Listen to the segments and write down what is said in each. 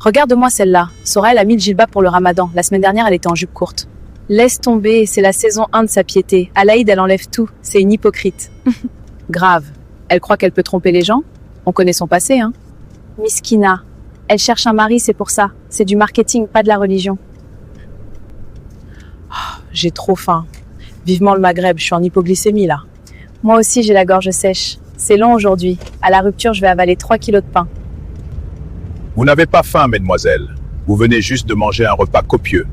Regarde-moi celle-là. Soraya, elle a mis le djilbab pour le ramadan. La semaine dernière, elle était en jupe courte. Laisse tomber, c'est la saison 1 de sa piété. Alaïd, elle enlève tout. C'est une hypocrite. Grave. Elle croit qu'elle peut tromper les gens? On connaît son passé, hein. Miskina. Elle cherche un mari, c'est pour ça. C'est du marketing, pas de la religion. J'ai trop faim. Vivement le Maghreb, je suis en hypoglycémie là. Moi aussi, j'ai la gorge sèche. C'est long aujourd'hui. À la rupture, je vais avaler 3 kilos de pain. Vous n'avez pas faim, mesdemoiselles. Vous venez juste de manger un repas copieux.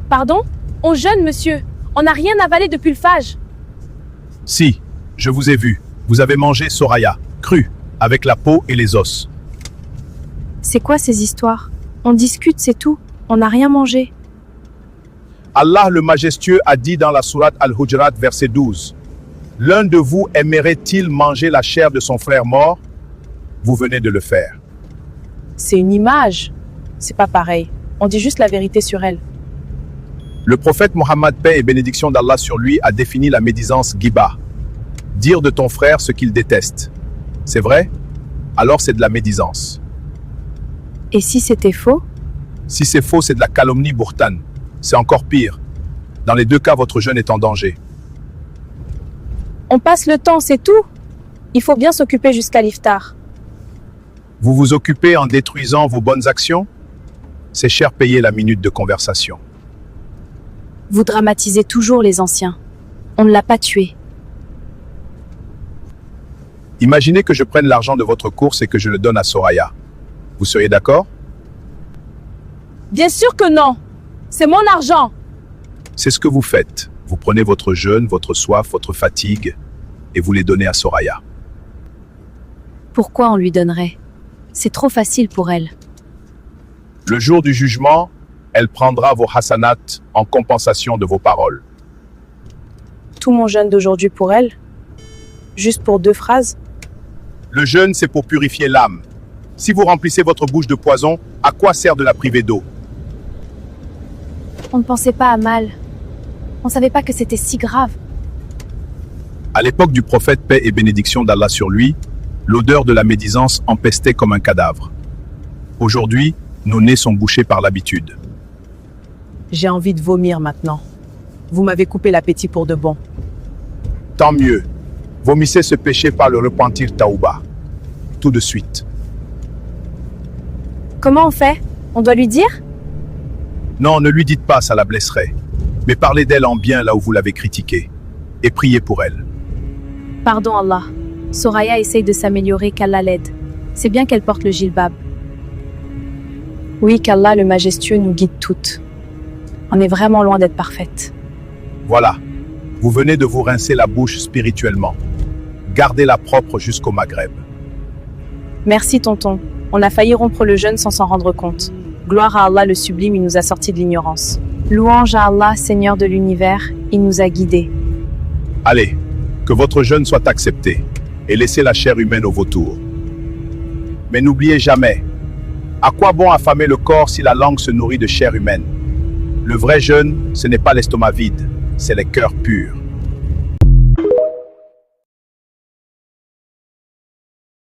Pardon? On jeûne, monsieur. On n'a rien avalé depuis le Fajr. Si, je vous ai vu. Vous avez mangé Soraya, cru, avec la peau et les os. C'est quoi ces histoires? On discute, c'est tout. On n'a rien mangé. Allah le Majestueux a dit dans la sourate Al-Hujurat, verset 12. L'un de vous aimerait-il manger la chair de son frère mort? Vous venez de le faire. C'est une image. C'est pas pareil. On dit juste la vérité sur elle. Le prophète Mohammed, paix et bénédiction d'Allah sur lui, a défini la médisance ghiba. Dire de ton frère ce qu'il déteste. C'est vrai? Alors c'est de la médisance. Et si c'était faux? Si c'est faux, c'est de la calomnie bourtane. C'est encore pire. Dans les deux cas, votre jeûne est en danger. On passe le temps, c'est tout. Il faut bien s'occuper jusqu'à l'iftar. Vous vous occupez en détruisant vos bonnes actions? C'est cher payer la minute de conversation. Vous dramatisez toujours les anciens. On ne l'a pas tué. Imaginez que je prenne l'argent de votre course et que je le donne à Soraya. Vous seriez d'accord? Bien sûr que non. C'est mon argent. C'est ce que vous faites. Vous prenez votre jeûne, votre soif, votre fatigue et vous les donnez à Soraya. Pourquoi on lui donnerait? C'est trop facile pour elle. Le jour du jugement, elle prendra vos hasanat en compensation de vos paroles. Tout mon jeûne d'aujourd'hui pour elle? Juste pour 2 phrases? Le jeûne, c'est pour purifier l'âme. Si vous remplissez votre bouche de poison, à quoi sert de la priver d'eau? On ne pensait pas à mal. On ne savait pas que c'était si grave. À l'époque du prophète, paix et bénédiction d'Allah sur lui, l'odeur de la médisance empestait comme un cadavre. Aujourd'hui, nos nez sont bouchés par l'habitude. J'ai envie de vomir maintenant. Vous m'avez coupé l'appétit pour de bon. Tant mieux. Vomissez ce péché par le repentir taouba. Tout de suite. Comment on fait? On doit lui dire? Non, ne lui dites pas, ça la blesserait. Mais parlez d'elle en bien là où vous l'avez critiquée. Et priez pour elle. Pardon Allah. Soraya essaye de s'améliorer, qu'Allah l'aide. C'est bien qu'elle porte le djilbab. Oui, qu'Allah le Majestueux nous guide toutes. On est vraiment loin d'être parfaite. Voilà. Vous venez de vous rincer la bouche spirituellement. Gardez-la propre jusqu'au Maghreb. Merci tonton. On a failli rompre le jeûne sans s'en rendre compte. Gloire à Allah le sublime, il nous a sortis de l'ignorance. Louange à Allah, Seigneur de l'univers, il nous a guidés. Allez, que votre jeûne soit accepté et laissez la chair humaine au vautour. Mais n'oubliez jamais, à quoi bon affamer le corps si la langue se nourrit de chair humaine? Le vrai jeûne, ce n'est pas l'estomac vide, c'est les cœurs purs.